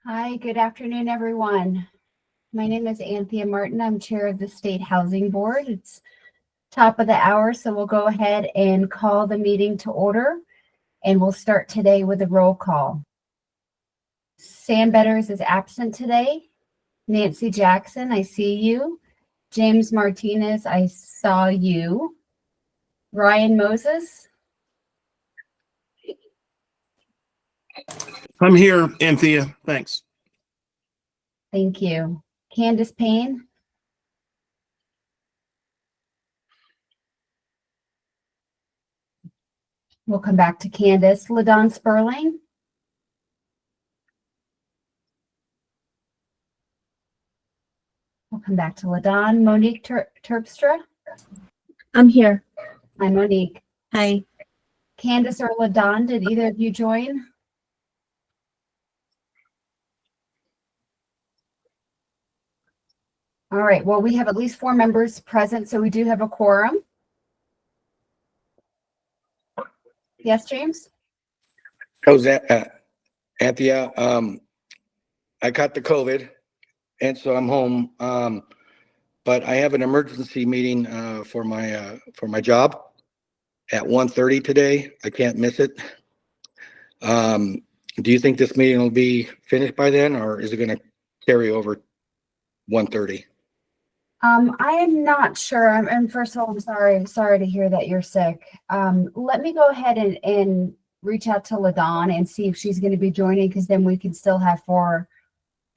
Hi, good afternoon, everyone. My name is Anthea Martin. I'm chair of the State Housing Board. It's top of the hour, so we'll go ahead and call the meeting to order, and we'll start today with a roll call. Sam Betters is absent today. Nancy Jackson, I see you. James Martinez, I saw you. Ryan Moses. I'm here, Anthea. Thanks. Thank you. Candace Payne. We'll come back to Candace. LaDon Sperling. We'll come back to LaDon. Monique Terpstra. I'm here. Hi, Monique. Hi. Candace or LaDon, did either of you join? All right, well, we have at least 4 members present, so we do have a quorum. Yes, James? How's that, Anthea? I got the COVID, and so I'm home. But I have an emergency meeting for my job at 1:30 today. I can't miss it. Do you think this meeting will be finished by then, or is it going to carry over 1:30? I am not sure. And first of all, I'm sorry to hear that you're sick. Let me go ahead and reach out to LaDon and see if she's going to be joining, because then we can still have four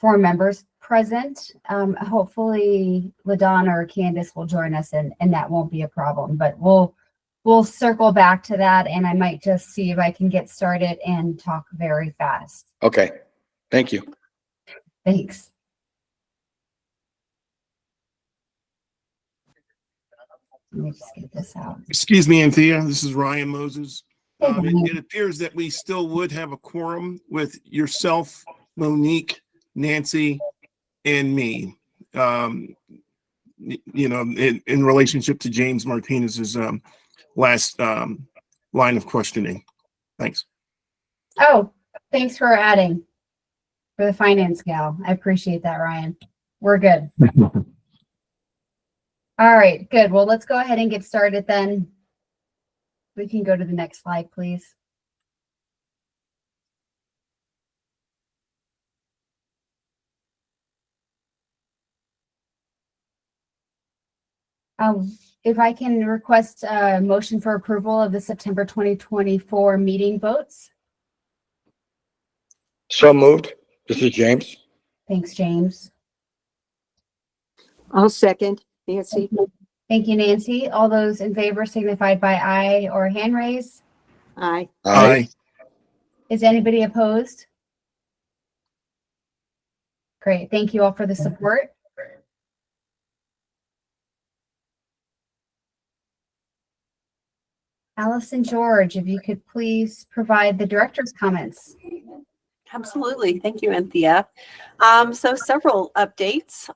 members present. Hopefully LaDon or Candace will join us, and that won't be a problem, but we'll circle back to that, and I might just see if I can get started and talk very fast. Okay, thank you. Thanks. Let me just get this out. Excuse me, Anthea. This is Ryan Moses. Hey, Ryan. It appears that we still would have a quorum with yourself, Monique, Nancy, and me. In relationship to James Martinez's last line of questioning. Thanks. Oh, thanks for adding for the finance gal. I appreciate that, Ryan. We're good. All right, good. Well, let's go ahead and get started then. We can go to the next slide, please. If I can request a motion for approval of the September 2024 meeting votes. So moved. This is James. Thanks, James. I'll second. Nancy. Thank you, Nancy. All those in favor signified by aye or hand raise. Aye. Aye. Is anybody opposed? Great. Thank you all for the support. Allison George, if you could please provide the director's comments. Absolutely. Thank you, Anthea. So several updates.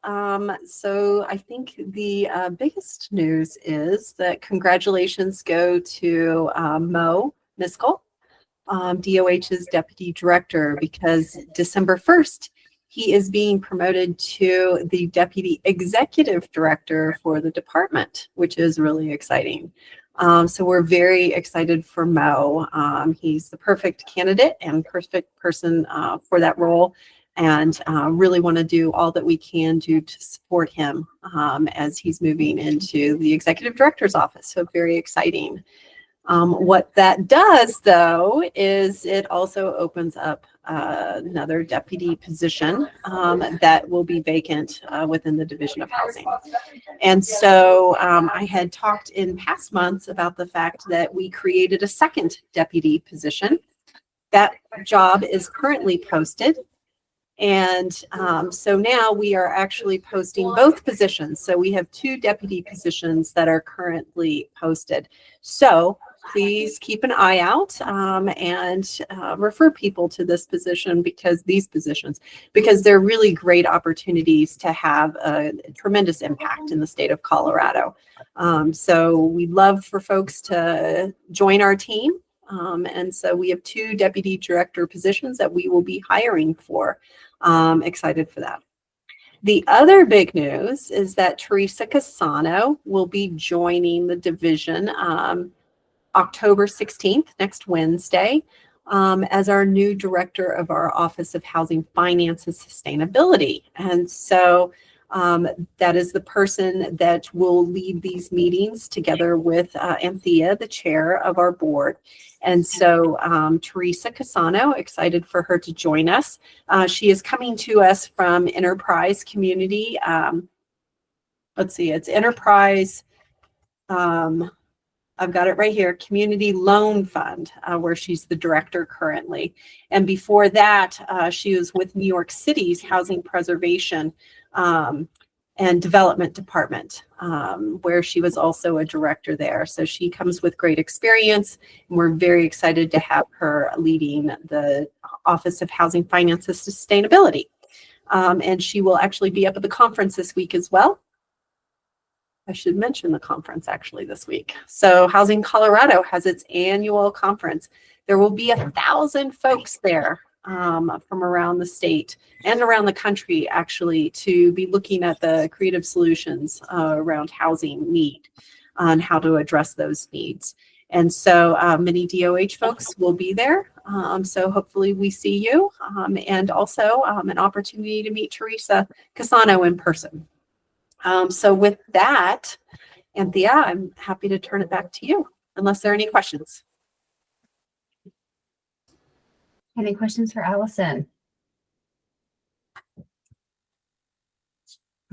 So I think the biggest news is that congratulations go to Mo Miskell, DOH's deputy director, because December 1st, he is being promoted to the deputy executive director for the department, which is really exciting. So we're very excited for Mo. He's the perfect candidate and perfect person for that role, and really want to do all that we can do to support him as he's moving into the executive director's office. So very exciting. What that does, though, is it also opens up another deputy position that will be vacant within the Division of Housing. And so I had talked in past months about the fact that we created a second deputy position. That job is currently posted. And so now we are actually posting both positions. So we have 2 deputy positions that are currently posted. So please keep an eye out and refer people to this position, because they're really great opportunities to have a tremendous impact in the state of Colorado. So we'd love for folks to join our team And so we have 2 deputy director positions that we will be hiring for. Excited for that. The other big news is that Teresa Casano will be joining the division October 16th, next Wednesday, as our new director of our Office of Housing Finance and Sustainability. And so that is the person that will lead these meetings together with Anthea, the chair of our board. And so Teresa Casano, excited for her to join us. She is coming to us from Enterprise Community. Let's see, it's Enterprise. I've got it right here, Community Loan Fund, where she's the director currently. And before that, she was with New York City's Housing Preservation and Development Department, where she was also a director there. So she comes with great experience, and we're very excited to have her leading the Office of Housing Finance and Sustainability. And she will actually be up at the conference this week as well. I should mention the conference actually this week. So Housing Colorado has its annual conference. There will be 1,000 folks there from around the state and around the country actually to be looking at the creative solutions around housing need and how to address those needs. And so many DOH folks will be there. So hopefully we see you and also an opportunity to meet Teresa Casano in person. So with that, Anthea, I'm happy to turn it back to you, unless there are any questions. Any questions for Allison?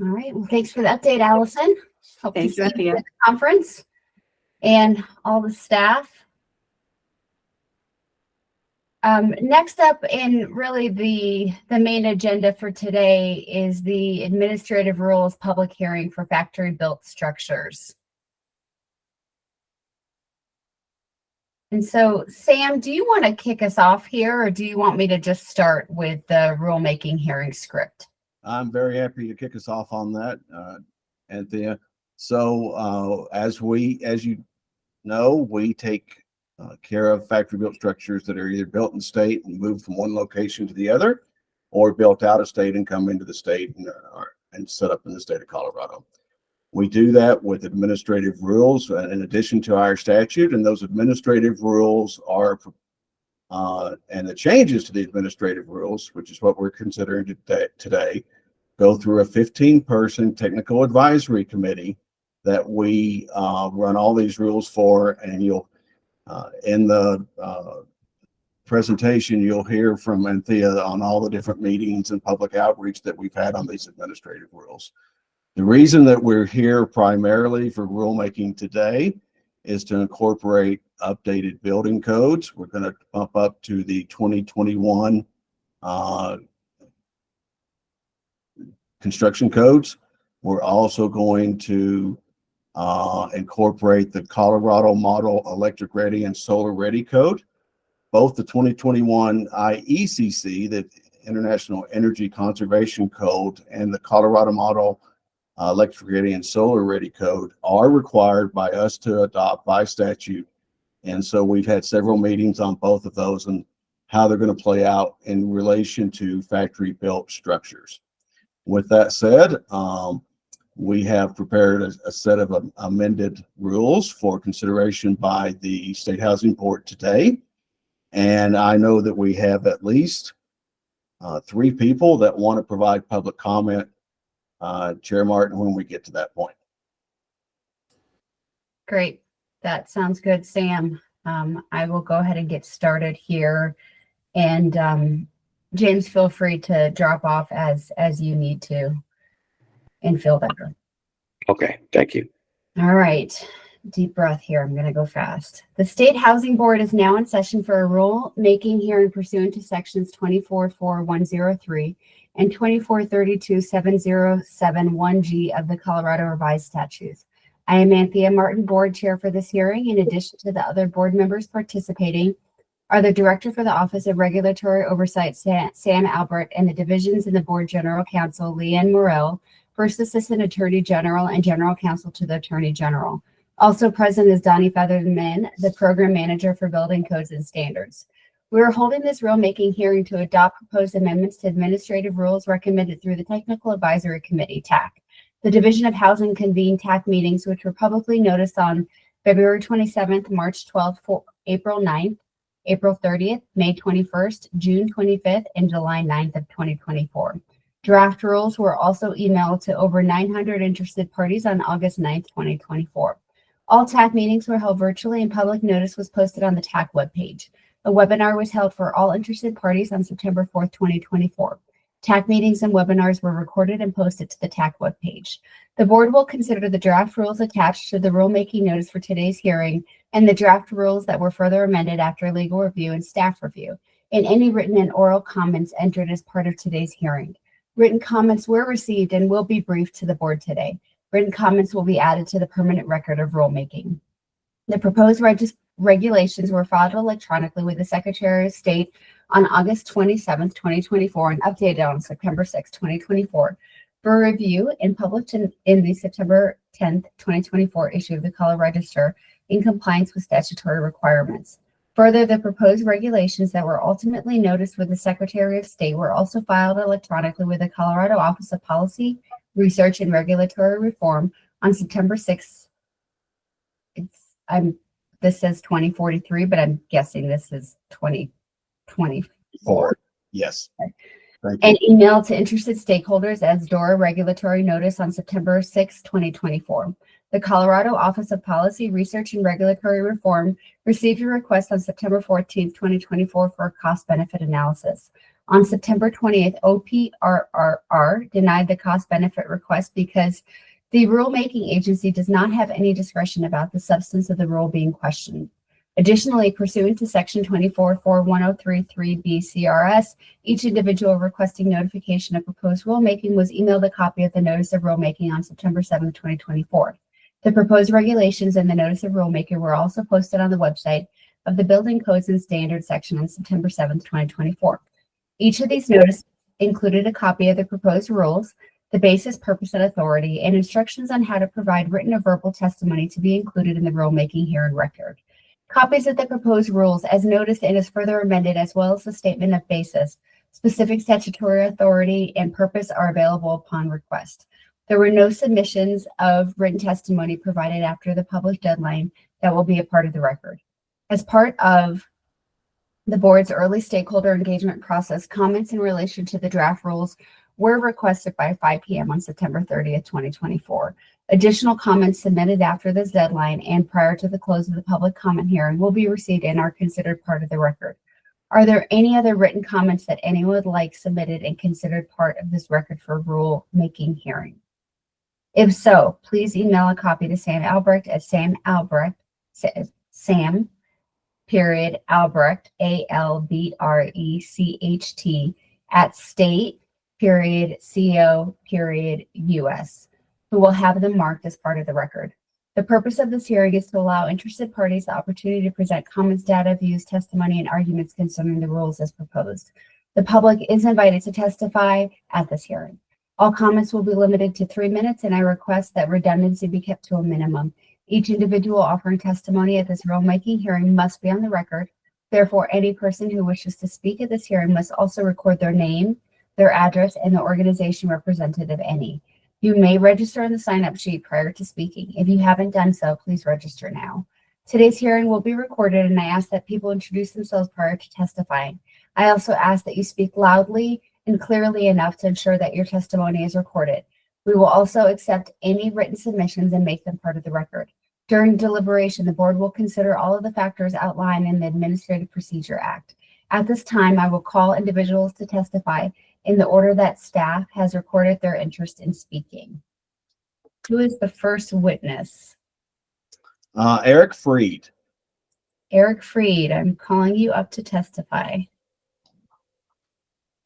All right. Well, thanks for the update, Allison. Hope Thank to you, see you Anthea. at the conference and all the staff. Next up, and really the main agenda for today, is the administrative rules public hearing for factory built structures. And so, Sam, do you want to kick us off here, or do you want me to just start with the rulemaking hearing script? I'm very happy to kick us off on that, Anthea. So as you know, we take care of factory built structures that are either built in state and moved from one location to the other, or built out of state and come into the state and set up in the state of Colorado. We do that with administrative rules in addition to our statute, and those administrative rules are, and the changes to the administrative rules, which is what we're considering today, go through a 15-person technical advisory committee that we run all these rules for, and you'll in the presentation, you'll hear from Anthea on all the different meetings and public outreach that we've had on these administrative rules. The reason that we're here primarily for rulemaking today is to incorporate updated building codes. We're going to bump up to the 2021 construction codes. We're also going to incorporate the Colorado Model Electric Ready and Solar Ready Code. Both the 2021 IECC, the International Energy Conservation Code, and the Colorado Model Electric Ready and Solar Ready Code are required by us to adopt by statute. And so we've had several meetings on both of those and how they're going to play out in relation to factory built structures. With that said, we have prepared a set of amended rules for consideration by the State Housing Board today. And I know that we have at least 3 people that want to provide public comment, Chair Martin, when we get to that point. Great. That sounds good, Sam. I will go ahead and get started here. And James, feel free to drop off as you need to and feel better. Okay, thank you. All right. Deep breath here. I'm going to go fast. The State Housing Board is now in session for a rule-making hearing pursuant to sections 244103 and 24327071G of the Colorado Revised Statutes. I am Anthea Martin, board chair for this hearing. In addition to the other board members participating are the Director for the Office of Regulatory Oversight, Sam Albert, and the divisions in the Board General Counsel, Leanne Morrell, First Assistant Attorney General and General Counsel to the Attorney General. Also present is Donnie Featherman, the Program Manager for Building Codes and Standards. We are holding this rulemaking hearing to adopt proposed amendments to administrative rules recommended through the Technical Advisory Committee, TAC. The Division of Housing convened TAC meetings, which were publicly noticed on February 27th, March 12th, April 9th, April 30th, May 21st, June 25th, and July 9th of 2024. Draft rules were also emailed to over 900 interested parties on August 9th, 2024. All TAC meetings were held virtually and public notice was posted on the TAC webpage. A webinar was held for all interested parties on September 4th, 2024. TAC meetings and webinars were recorded and posted to the TAC webpage. The board will consider the draft rules attached to the rulemaking notice for today's hearing and the draft rules that were further amended after legal review and staff review, and any written and oral comments entered as part of today's hearing. Written comments were received and will be briefed to the board today. Written comments will be added to the permanent record of rulemaking. The proposed regulations were filed electronically with the Secretary of State on August 27th, 2024, and updated on September 6th, 2024, for review and published in the September 10th, 2024 issue of the Colorado Register in compliance with statutory requirements. Further, the proposed regulations that were ultimately noticed with the Secretary of State were also filed electronically with the Colorado Office of Policy, Research, and Regulatory Reform on September 6th. This says 2043, but I'm guessing this is 2024. Yes. Thank you. And emailed to interested stakeholders as DORA regulatory notice on September 6, 2024. The Colorado Office of Policy, Research, and Regulatory Reform received a request on September 14, 2024 for a cost-benefit analysis. On September 20th, OPRRR denied the cost-benefit request because the rulemaking agency does not have any discretion about the substance of the rule being questioned. Additionally, pursuant to Section 24.41033B CRS, each individual requesting notification of proposed rulemaking was emailed a copy of the Notice of Rulemaking on September 7, 2024. The proposed regulations and the Notice of Rulemaking were also posted on the website of the Building Codes and Standards section on September 7, 2024. Each of these notices included a copy of the proposed rules, the basis, purpose, and authority, and instructions on how to provide written or verbal testimony to be included in the rulemaking hearing record. Copies of the proposed rules as noticed and as further amended, as well as the statement of basis, specific statutory authority, and purpose are available upon request. There were no submissions of written testimony provided after the published deadline that will be a part of the record. As part of the board's early stakeholder engagement process, comments in relation to the draft rules were requested by 5 p.m. on September 30th, 2024. Additional comments submitted after this deadline and prior to the close of the public comment hearing will be received and are considered part of the record. Are there any other written comments that anyone would like submitted and considered part of this record for rule-making hearing? If so, please email a copy to Sam Albrecht at Sam.Albrecht, Albrecht, at state.co.us, who will have them marked as part of the record. The purpose of this hearing is to allow interested parties the opportunity to present comments, data, views, testimony, and arguments concerning the rules as proposed. The public is invited to testify at this hearing. All comments will be limited to 3 minutes, and I request that redundancy be kept to a minimum. Each individual offering testimony at this rulemaking hearing must be on the record. Therefore, any person who wishes to speak at this hearing must also record their name, their address, and the organization represented, if any. You may register on the sign-up sheet prior to speaking. If you haven't done so, please register now. Today's hearing will be recorded, and I ask that people introduce themselves prior to testifying. I also ask that you speak loudly and clearly enough to ensure that your testimony is recorded. We will also accept any written submissions and make them part of the record. During deliberation, the board will consider all of the factors outlined in the Administrative Procedure Act. At this time, I will call individuals to testify in the order that staff has recorded their interest in speaking. Who is the first witness? Eric Freed. Eric Freed, I'm calling you up to testify.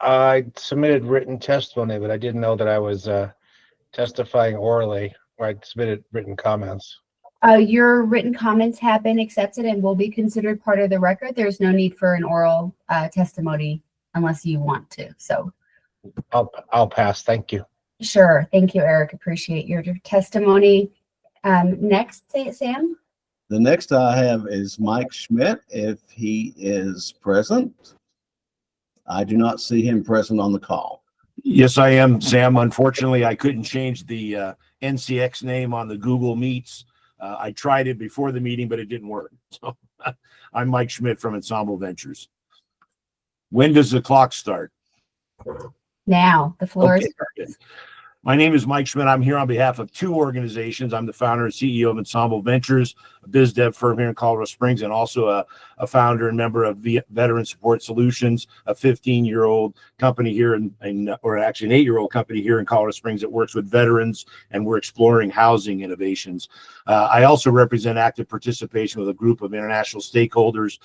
I submitted written testimony, but I didn't know that I was testifying orally, or I submitted written comments. Your written comments have been accepted and will be considered part of the record. There's no need for an oral testimony unless you want to. So I'll pass. Thank you. sure. Thank you, Eric. Appreciate your testimony. Next, Sam. The next I have is Mike Schmidt, if he is present. I do not see him present on the call. Yes, I am, Sam. Unfortunately, I couldn't change the NCX name on the Google Meets. I tried it before the meeting, but it didn't work. So I'm Mike Schmidt from Ensemble Ventures. When does the clock start? Now, the floor is Okay. My name is Mike Schmidt. I'm here on behalf of two organizations. I'm the founder and CEO of Ensemble Ventures, a biz dev firm here in Colorado Springs, and also a founder and member of Veteran Support Solutions, a 15-year-old company here or actually an 8-year-old company here in Colorado Springs that works with veterans, and we're exploring housing innovations. I also represent active participation with a group of international stakeholders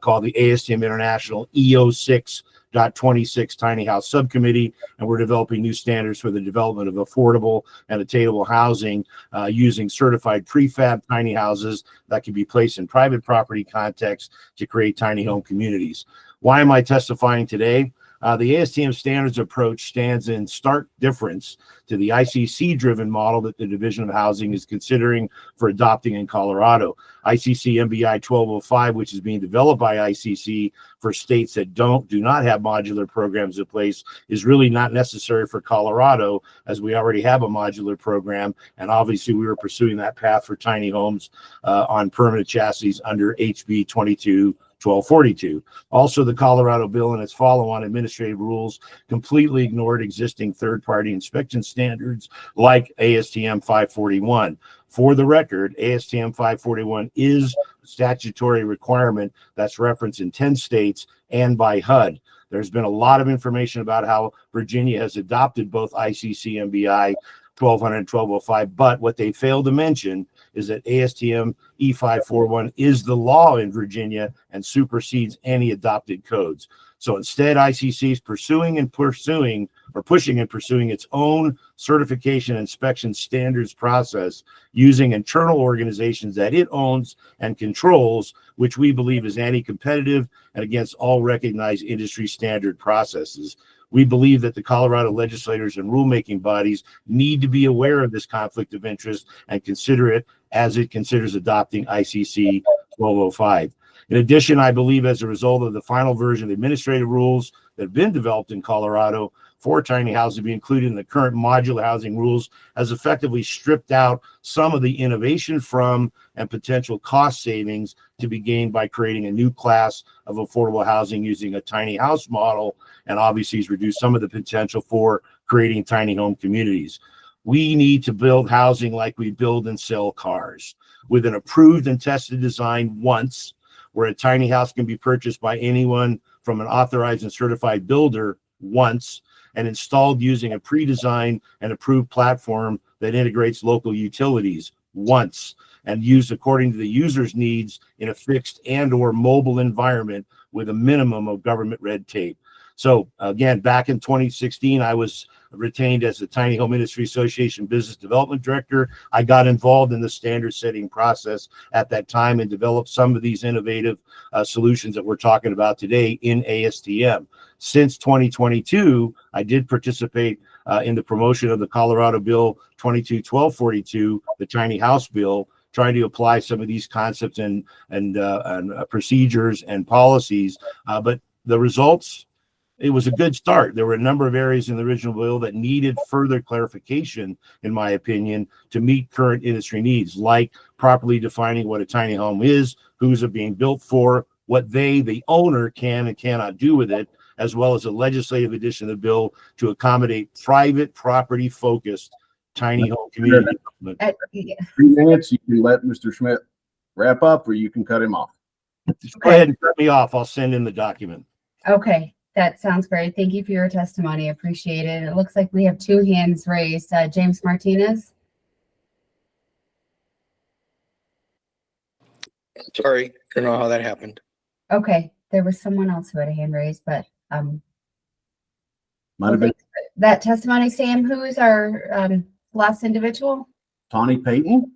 called the ASTM International EO6.26 Tiny House Subcommittee, and we're developing new standards for the development of affordable and attainable housing using certified prefab tiny houses that can be placed in private property context to create tiny home communities. Why am I testifying today? The ASTM standards approach stands in stark difference to the ICC-driven model that the Division of Housing is considering for adopting in Colorado. ICC MBI 1205, which is being developed by ICC for states that do not have modular programs in place, is really not necessary for Colorado, as we already have a modular program, and obviously we were pursuing that path for tiny homes on permanent chassis under HB 22-1242. Also, the Colorado bill and its follow-on administrative rules completely ignored existing third-party inspection standards like ASTM 541. For the record, ASTM 541 is a statutory requirement that's referenced in 10 states and by HUD. There's been a lot of information about how Virginia has adopted both ICC MBI 1200 and 1205, but what they failed to mention is that ASTM E541 is the law in Virginia and supersedes any adopted codes. So instead, ICC is pushing and pursuing its own certification inspection standards process using internal organizations that it owns and controls, which we believe is anti-competitive and against all recognized industry standard processes. We believe that the Colorado legislators and rulemaking bodies need to be aware of this conflict of interest and consider it as it considers adopting ICC 1205. In addition, I believe as a result of the final version of the administrative rules that have been developed in Colorado for tiny houses to be included in the current modular housing rules has effectively stripped out some of the innovation from and potential cost savings to be gained by creating a new class of affordable housing using a tiny house model, and obviously has reduced some of the potential for creating tiny home communities. We need to build housing like we build and sell cars, with an approved and tested design once, where a tiny house can be purchased by anyone from an authorized and certified builder once, and installed using a pre-designed and approved platform that integrates local utilities once, and used according to the user's needs in a fixed and or mobile environment with a minimum of government red tape. So again, back in 2016, I was retained as the Tiny Home Industry Association Business Development Director. I got involved in the standard setting process at that time and developed some of these innovative solutions that we're talking about today in ASTM. Since 2022, I did participate in the promotion of the Colorado Bill 22-1242, the Tiny House Bill, trying to apply some of these concepts and procedures and policies. But the results, it was a good start. There were a number of areas in the original bill that needed further clarification, in my opinion, to meet current industry needs, like properly defining what a tiny home is, who's it being built for, what they, the owner, can and cannot do with it, as well as a legislative addition of the bill to accommodate private property-focused tiny home community development. 3 minutes, you can let Mr. Schmidt wrap up, or you can cut him off. Go ahead and cut me off. I'll send in the document. Okay, that sounds great. Thank you for your testimony. Appreciate it. It looks like we have 2 hands raised. James Martinez. Sorry, I don't know how that happened. Okay, there was someone else who had a hand raised, but Might have been that testimony, Sam. Who is our last individual? Tawny Payton.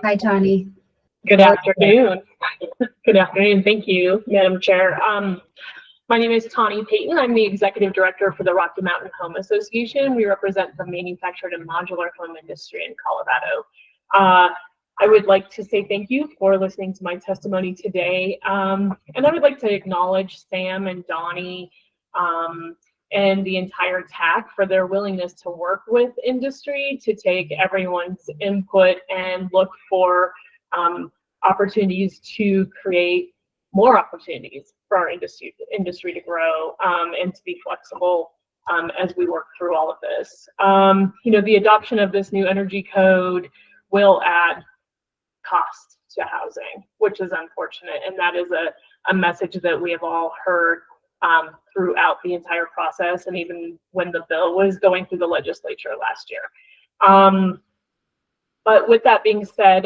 Hi, Tawny. Good afternoon. Good afternoon. Thank you, Madam Chair. My name is Tawny Payton. I'm the Executive Director for the Rocky Mountain Home Association. We represent the manufactured and modular home industry in Colorado. I would like to say thank you for listening to my testimony today. And I would like to acknowledge Sam and Donnie and the entire TAC for their willingness to work with industry, to take everyone's input and look for opportunities to create more opportunities for our industry to grow and to be flexible as we work through all of this. The adoption of this new energy code will add cost to housing, which is unfortunate. And that is a message that we have all heard throughout the entire process, and even when the bill was going through the legislature last year. But with that being said,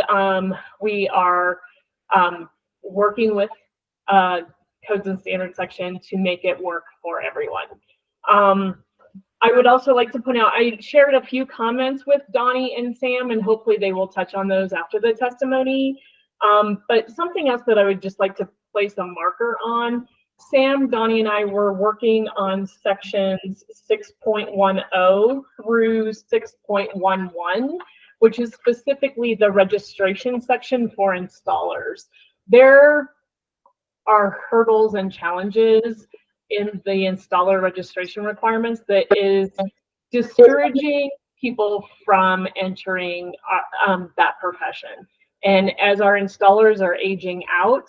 we are working with Codes and Standards section to make it work for everyone. I would also like to point out, I shared a few comments with Donnie and Sam, and hopefully they will touch on those after the testimony. But something else that I would just like to place a marker on, Sam, Donnie, and I were working on sections 6.10 through 6.11, which is specifically the registration section for installers. There are hurdles and challenges in the installer registration requirements that is discouraging people from entering that profession. And as our installers are aging out,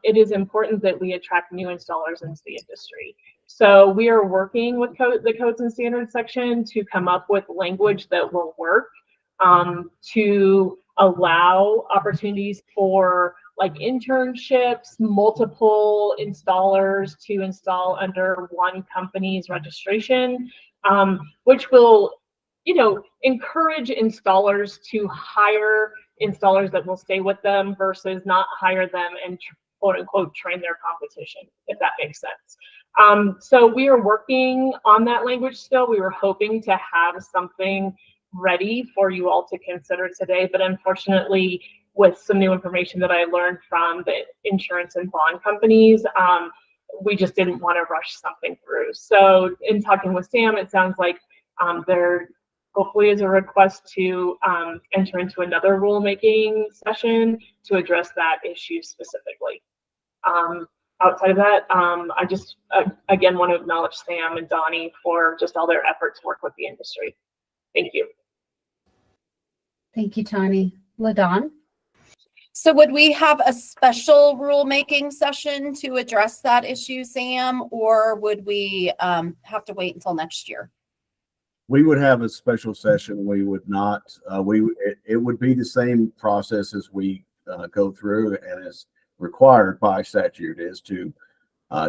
it is important that we attract new installers into the industry. So we are working with the Codes and Standards section to come up with language that will work to allow opportunities for like internships, multiple installers to install under one company's registration, which will, encourage installers to hire installers that will stay with them versus not hire them and quote unquote train their competition, if that makes sense. So we are working on that language still. We were hoping to have something ready for you all to consider today, but unfortunately, with some new information that I learned from the insurance and bond companies, we just didn't want to rush something through. So in talking with Sam, it sounds like there hopefully is a request to enter into another rulemaking session to address that issue specifically. Outside of that, I just, again, want to acknowledge Sam and Donnie for just all their efforts to work with the industry. Thank you. Thank you, Tawny. LaDawn? So would we have a special rulemaking session to address that issue, Sam, or would we have to wait until next year? We would have a special session. We would not, it would be the same process as we go through and is required by statute, is to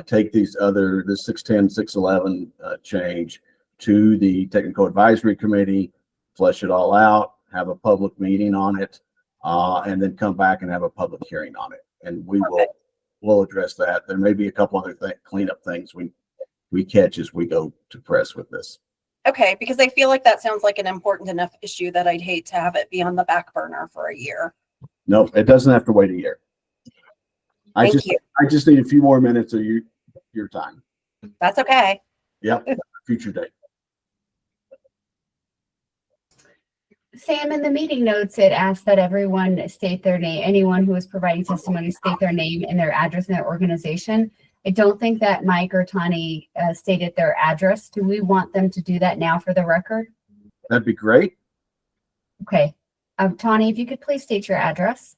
take the 610, 611 change to the Technical Advisory Committee, flesh it all out, have a public meeting on it, and then come back and have a public hearing on it. And we'll address that. There may be a couple other cleanup things we catch as we go to press with this. Okay, because I feel like that sounds like an important enough issue that I'd hate to have it be on the back burner for a year. No, it doesn't have to wait a year. I just need a few more minutes of your time. That's okay. Yep, future date. Sam, in the meeting notes, it asked that everyone state their name. Anyone who is providing testimony state their name and their address and their organization. I don't think that Mike or Tawny stated their address. Do we want them to do that now for the record? That'd be great. Okay. Tawny, if you could please state your address.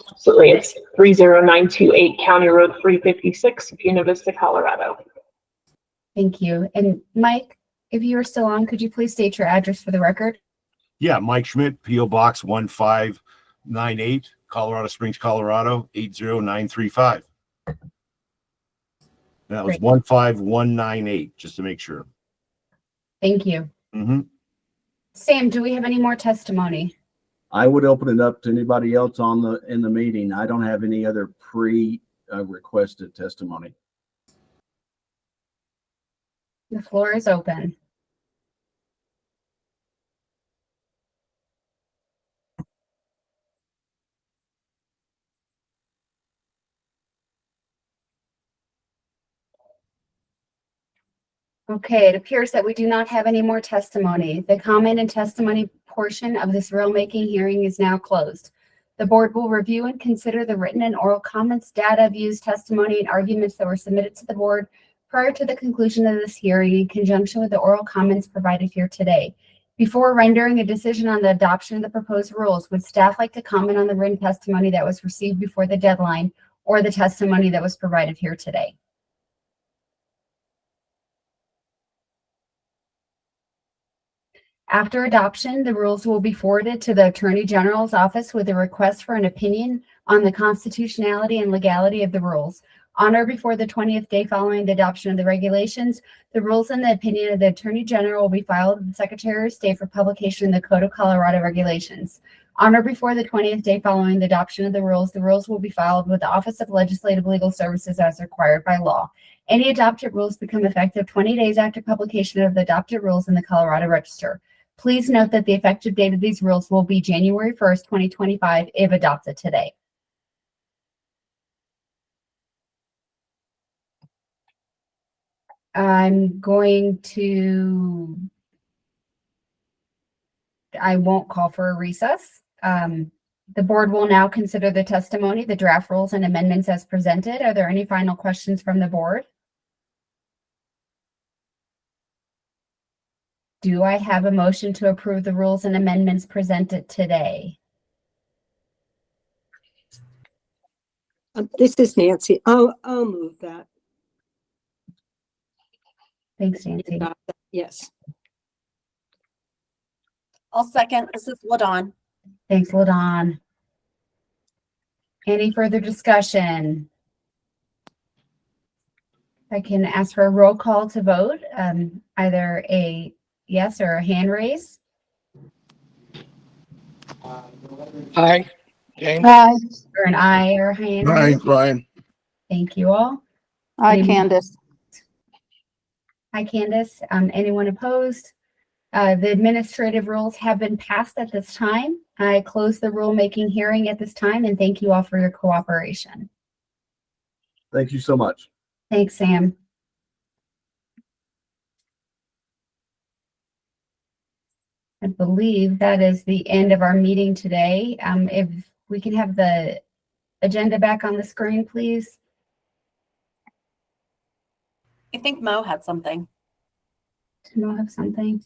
Absolutely. It's 30928 County Road 356, Buena Vista, Colorado. Thank you. And Mike, if you are still on, could you please state your address for the record? Yeah, Mike Schmidt, P.O. Box 1598, Colorado Springs, Colorado 80935. That was 15198, just to make sure. Thank you. Sam, do we have any more testimony? I would open it up to anybody else in the meeting. I don't have any other requested testimony. The floor is open. Okay, it appears that we do not have any more testimony. The comment and testimony portion of this rulemaking hearing is now closed. The board will review and consider the written and oral comments, data, views, testimony, and arguments that were submitted to the board prior to the conclusion of this hearing in conjunction with the oral comments provided here today. Before rendering a decision on the adoption of the proposed rules, would staff like to comment on the written testimony that was received before the deadline or the testimony that was provided here today? After adoption, the rules will be forwarded to the Attorney General's office with a request for an opinion on the constitutionality and legality of the rules. On or before the 20th day following the adoption of the regulations, the rules and the opinion of the Attorney General will be filed with the Secretary of State for publication in the Code of Colorado Regulations. On or before the 20th day following the adoption of the rules will be filed with the Office of Legislative Legal Services as required by law. Any adopted rules become effective 20 days after publication of the adopted rules in the Colorado Register. Please note that the effective date of these rules will be January 1st, 2025, if adopted today. I won't call for a recess. The board will now consider the testimony, the draft rules and amendments as presented. Are there any final questions from the board? Do I have a motion to approve the rules and amendments presented today? This is Nancy. I'll move that. Thanks, Nancy. Yes. I'll second. This is Ladon. Thanks, LaDon. Any further discussion? I can ask for a roll call to vote, either a yes or a hand raise. Aye. James? Or an aye or a hand Hi, raise. Brian. Thank you all. Hi, Any- Candace. Hi, Candace. Anyone opposed? The administrative rules have been passed at this time. I close the rulemaking hearing at this time and thank you all for your cooperation. Thank you so much. Thanks, Sam. I believe that is the end of our meeting today. If we can have the agenda back on the screen, please. I think Mo had something. Do I have something?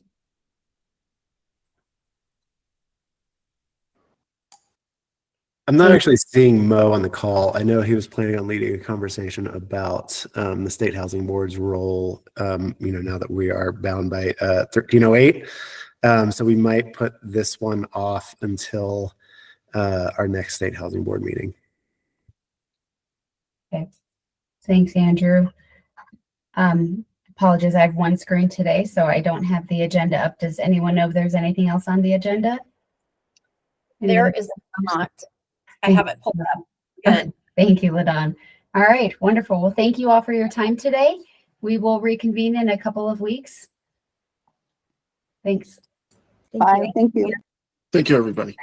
I'm not actually seeing Mo on the call. I know he was planning on leading a conversation about the state housing board's role, now that we are bound by 1308. So we might put this one off until our next state housing board meeting. Okay. Thanks, Andrew. Apologies, I have one screen today, so I don't have the agenda up. Does anyone know if there's anything else on the agenda? Any There other- is not. I have it pulled up. Good. Thank you, LaDon. All right, wonderful. Well, thank you all for your time today. We will reconvene in a couple of weeks. Thanks. Bye. Thank you. Thank you, everybody.